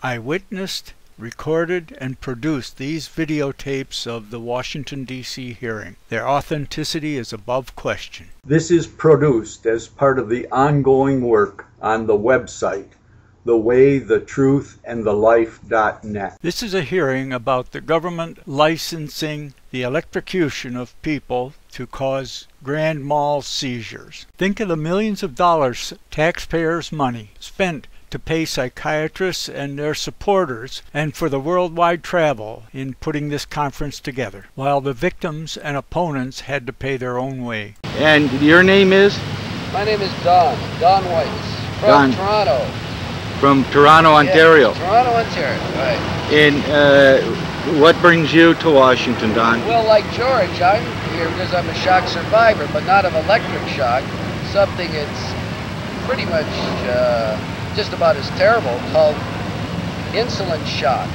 I witnessed, recorded, and produced these videotapes of the Washington, D.C. hearing. Their authenticity is above question. This is produced as part of the ongoing work on the website, thewaythetruthandthelife.net. This is a hearing about the government licensing the electrocution of people to cause grand mal seizures. Think of the millions of dollars, taxpayers' money, spent to pay psychiatrists and their supporters and for the worldwide travel in putting this conference together, while the victims and opponents had to pay their own way. And your name is? My name is Don Weitz, from Toronto. From Toronto, Ontario. Yeah, Toronto, Ontario, right. And what brings you to Washington, Don? Well, like George, I'm here because I'm a shock survivor, but not of electric shock, something that's pretty much just about as terrible, called insulin shock.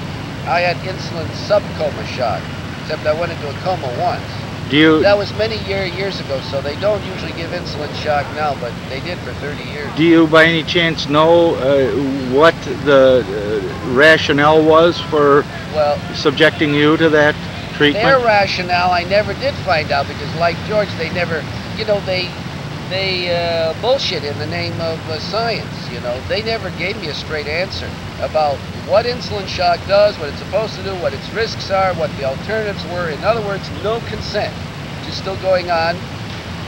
I had insulin subcoma shock, except I went into a coma once. That was many years ago, so they don't usually give insulin shock now, but they did for 30 years. Do you by any chance know what the rationale was for subjecting you to that treatment? Their rationale I never did find out, because like George, they never, you know, they bullshit in the name of science, you know. They never gave me a straight answer about what insulin shock does, what it's supposed to do, what its risks are, what the alternatives were. In other words, no consent to still going on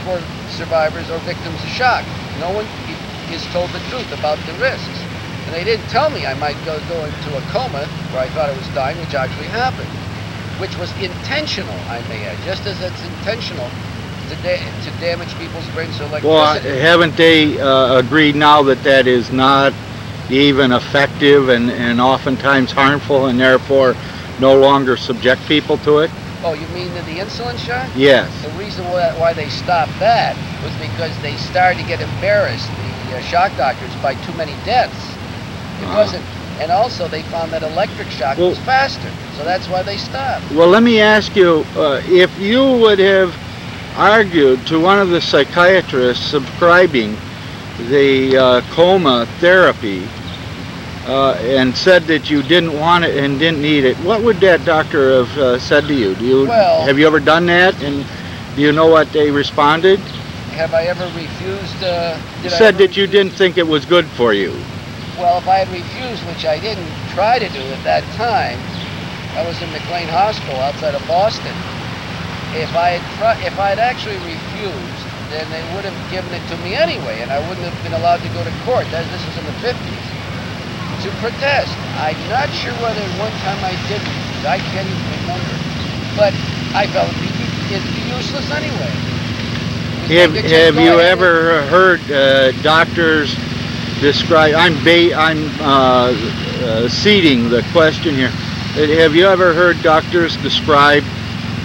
for survivors or victims of shock. No one is told the truth about the risks. And they didn't tell me I might go into a coma where I thought I was dying, which actually happened, which was intentional, I may add, just as it's intentional to damage people's brains to electricity. Well, haven't they agreed now that that is not even effective and oftentimes harmful, and therefore no longer subject people to it? Oh, you mean the insulin shot? Yes. The reason why they stopped that was because they started to get embarrassed, the shock doctors, by too many deaths. It wasn't. And also they found that electric shock was faster, so that's why they stopped. Well, let me ask you, if you would have argued to one of the psychiatrists subscribing the coma therapy and said that you didn't want it and didn't need it, what would that doctor have said to you? Have you ever done that, and do you know what they responded? Have I ever refused? Said that you didn't think it was good for you. Well, if I had refused, which I didn't try to do at that time, I was in McLean Hospital outside of Boston. If I had actually refused, then they would have given it to me anyway, and I wouldn't have been allowed to go to court. This was in the 50s. To protest. I'm not sure whether one time I did refuse. I can't even remember. But I felt it'd be useless anyway. Have you ever heard doctors describe? I'm seeding the question here. Have you ever heard doctors describe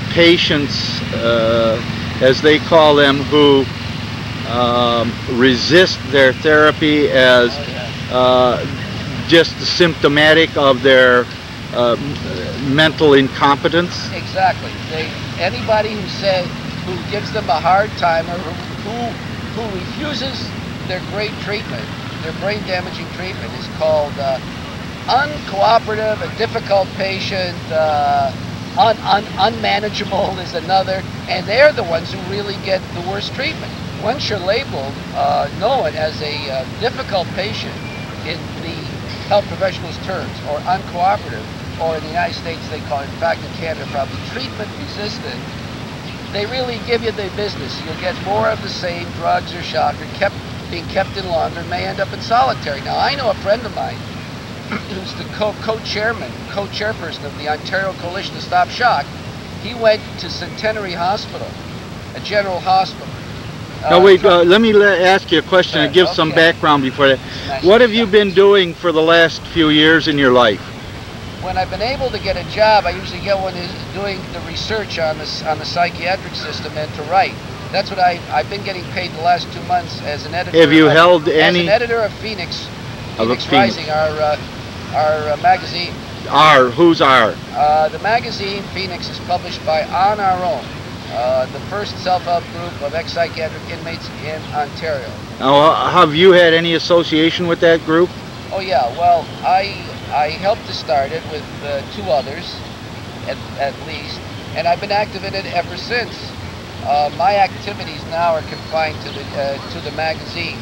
patients, as they call them, who resist their therapy as just symptomatic of their mental incompetence? Exactly. Anybody who gives them a hard time, or who refuses their great treatment, their brain-damaging treatment, is called uncooperative, a difficult patient, unmanageable is another, and they're the ones who really get the worst treatment. Once you're labeled, known as a difficult patient in the health professionals' terms, or uncooperative, or in the United States they call it, in fact in Canada probably, treatment resistant, they really give you the business. You'll get more of the same drugs or shock, or being kept in longer, may end up in solitary. Now, I know a friend of mine who's the co-chairperson of the Ontario Coalition to Stop Shock. He went to Centenary Hospital, a general hospital. Now wait, let me ask you a question and give some background before that. What have you been doing for the last few years in your life? When I've been able to get a job, I usually get one is doing the research on the psychiatric system and to write. That's what I've been getting paid the last 2 months as an editor. Have you held any? As an editor of Phoenix Rising, our magazine. Who's our? The magazine Phoenix is published by On Our Own, the first self-help group of ex-psychiatric inmates in Ontario. Now, have you had any association with that group? Oh yeah, well, I helped to start it with 2 others, at least, and I've been active in it ever since. My activities now are confined to the magazine,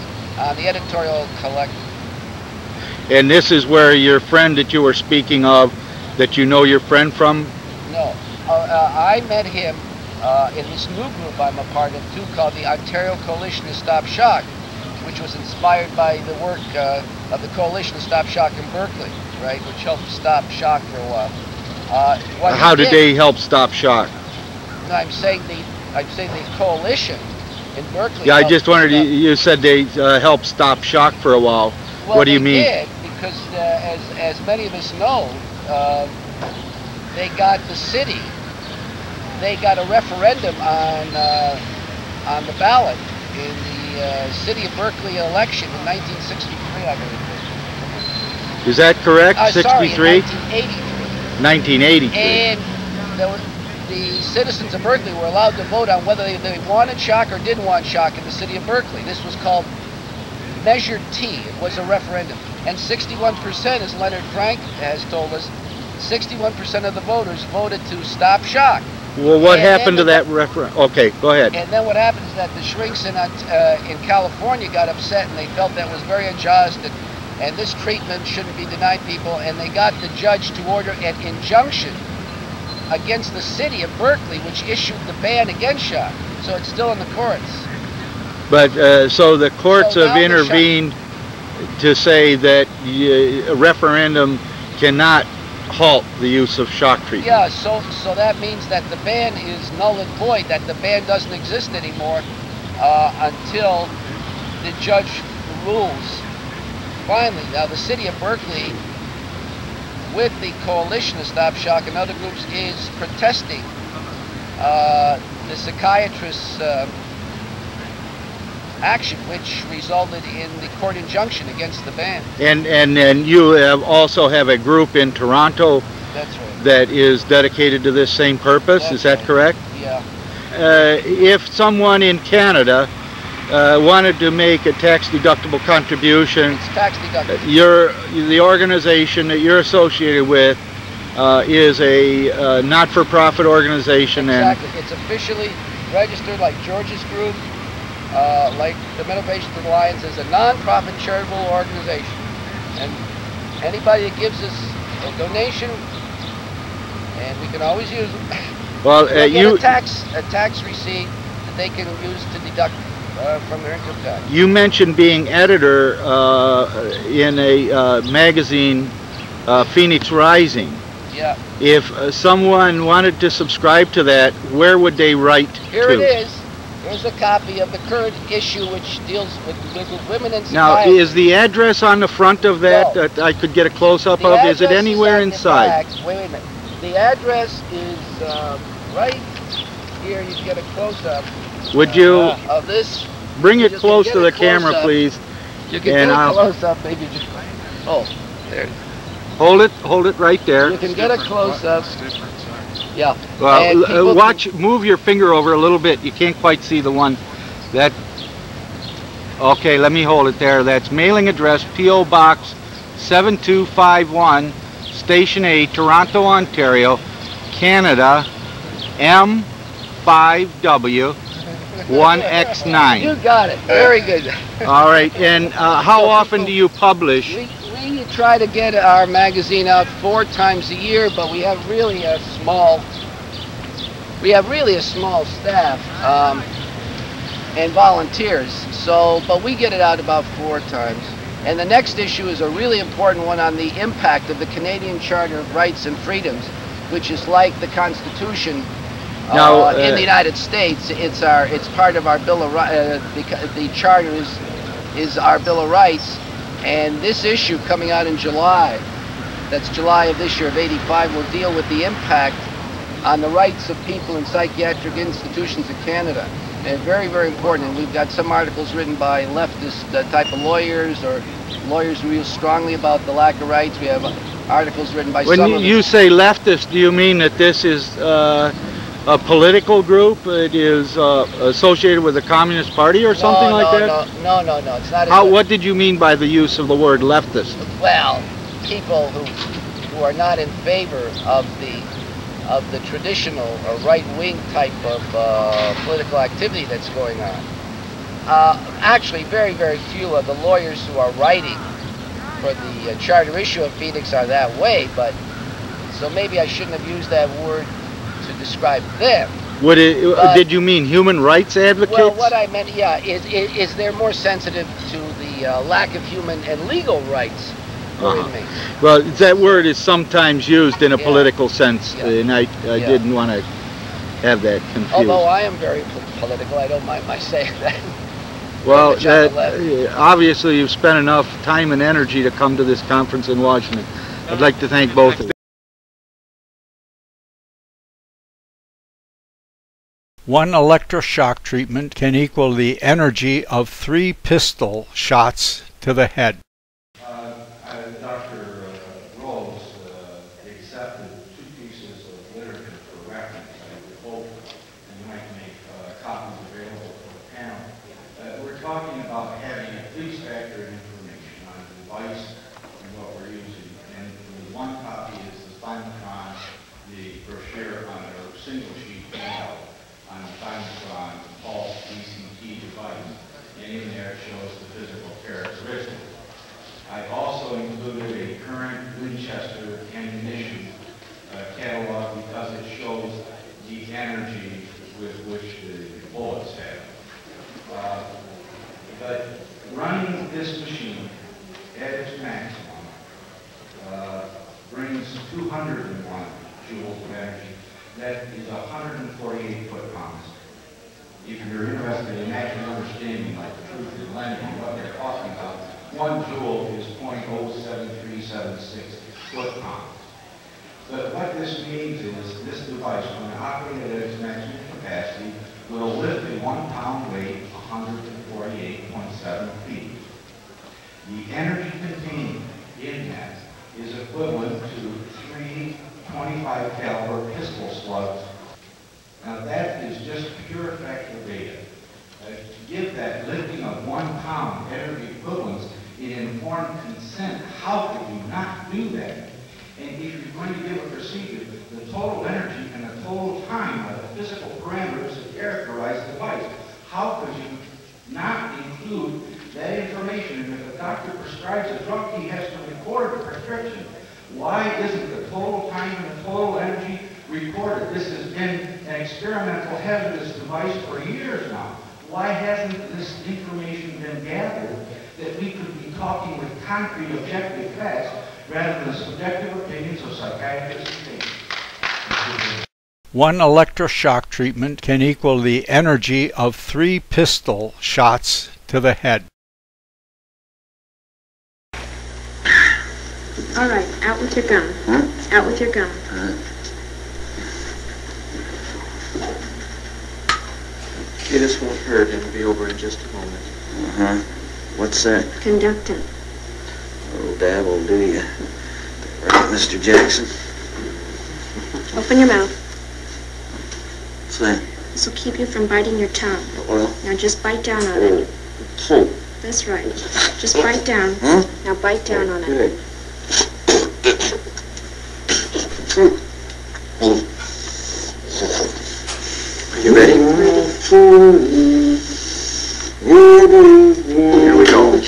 the editorial collective. And this is where your friend that you were speaking of, that you know your friend from? No, I met him in this new group I'm a part of too, called the Ontario Coalition to Stop Shock, which was inspired by the work of the Coalition to Stop Shock in Berkeley, right, which helped stop shock for a while. How did they help stop shock? No, I'm saying the coalition in Berkeley. Yeah, I just wondered, you said they helped stop shock for a while. Well, what do you mean? They did, because as many of us know, they got the city, they got a referendum on the ballot in the city of Berkeley election in 1963, I believe. Is that correct? Sorry, 63? in 1983. 1983. And the citizens of Berkeley were allowed to vote on whether they wanted shock or didn't want shock in the city of Berkeley. This was called Measure T. It was a referendum. And 61%, as Leonard Frank has told us, 61% of the voters voted to stop shock. Well, what happened to that referendum? Okay, go ahead. And then what happened is that the shrinks in California got upset, and they felt that was very unjust, and this treatment shouldn't be denied people, and they got the judge to order an injunction against the city of Berkeley, which issued the ban against shock. So it's still in the courts. But so the courts have intervened to say that a referendum cannot halt the use of shock treatment. Yeah, so that means that the ban is null and void, that the ban doesn't exist anymore until the judge rules finally. Now the city of Berkeley, with the Coalition to Stop Shock and other groups, is protesting the psychiatrists' action, which resulted in the court injunction against the ban. And you also have a group in Toronto. That's right. That is dedicated to this same purpose. That's is that right. correct? Yeah. If someone in Canada wanted to make a tax-deductible contribution, It's tax deductible. the organization that you're associated with is a not-for-profit organization. Exactly. It's officially registered like George's Group, like the Mental Patients Alliance, is a non-profit charitable organization. And anybody that gives us a donation, and we can always use them, Well, get a tax receipt that they can use to deduct from their income tax. You mentioned being editor in a magazine, Phoenix Rising. Yeah. If someone wanted to subscribe to that, where would they write Here to? it is. Here's a copy of the current issue, which deals with women and Now, psychiatry. is the address on the front of that No. that I could get a close-up The of? Is it address anywhere on the inside? back. Wait a minute. The address is right here. You can get a close-up Would you of this. bring it you can close get to a the camera, close-up. please? You can And get a I'll- close-up. Maybe just. Oh, there. Hold it right there. You can get a close-up. Yeah. Well, And people watch, move your finger over a little bit. You can't quite see the one that. Okay, let me hold it there. That's mailing address, P.O. Box 7251, Station A, Toronto, Ontario, Canada, M5W 1X9. You got it. Very good. All right, and how often do you publish? We try to get our magazine out 4 times a year, but we have really a small staff and volunteers. So, but we get it out about 4 times. And the next issue is a really important one on the impact of the Canadian Charter of Rights and Freedoms, which is like the Constitution Now, in the United States. It's part of our Bill of Rights. The Charter is our Bill of Rights. And this issue coming out in July, that's July of this year of '85, will deal with the impact on the rights of people in psychiatric institutions in Canada. And very, very important. And we've got some articles written by leftist type of lawyers, or lawyers who feel strongly about the lack of rights. We have articles written by some of When you say leftist, do you mean that this is a political group? It is associated with the Communist Party or something like that? No, it's not. What did you mean by the use of the word leftist? Well, people who are not in favor of the traditional or right-wing type of political activity that's going on. Actually, very, very few of the lawyers who are writing for the charter issue of Phoenix are that way, but so maybe I shouldn't have used that word to describe them. Did you mean human rights advocates? Well, what I meant, yeah, is they're more sensitive to the lack of human and legal rights for inmates. Well, that word is sometimes used in a political sense, and I didn't want to have that confused. Although I am very political, I don't mind my saying that. Well, obviously you've spent enough time and energy to come to this conference in Washington. I'd like to thank both of you. One electroshock treatment can equal the energy of 3 pistol shots to the head. Dr. Rose accepted 2 pieces of literature for reference. I would hope you might make copies available for the panel. We're talking about having a police factor information on the device and what we're using. And the one copy is the Thymatron, the brochure on a single sheet handout on the Thymatron pulse ECT device. And in there it shows the physical characteristics. I also included a current Winchester ammunition catalog because it shows the energy with which the bullets have. But running this machine at its maximum brings 201 joules of energy. That is 148 foot-pounds. If you're interested in actually understanding, like the truth in lending and what they're talking about, 1 joule is 0.07376 foot-pounds. But what this means is this device, when operated at its maximum capacity, will lift a 1 pound weight 148.7 feet. The energy contained in that is equivalent to 3 25 caliber pistol slugs. Now that is just pure factual data. To give that lifting of 1 pound energy equivalence in informed consent, how could you not do that? And if you're going to give a procedure, the total energy and the total time are the physical parameters that characterize the device. How could you not include that information? And if a doctor prescribes a drug, he has to record the prescription. Why isn't the total time and the total energy recorded? This has been an experimental hazardous device for years now. Why hasn't this information been gathered that we could be talking with concrete objective facts rather than subjective opinions of psychiatrists and patients? One electroshock treatment can equal the energy of 3 pistol shots to the head. All right, out with your gun. Out with your gun. Okay, this won't hurt. It'll be over in just a moment. What's that? Conductant. Oh, dab will do you. Right, Mr. Jackson. Open your mouth. What's that? This will keep you from biting your tongue. Well. Now just bite down on it. Oh. That's right. Just bite down. Now bite down on it. Good. Are you ready? Here we go.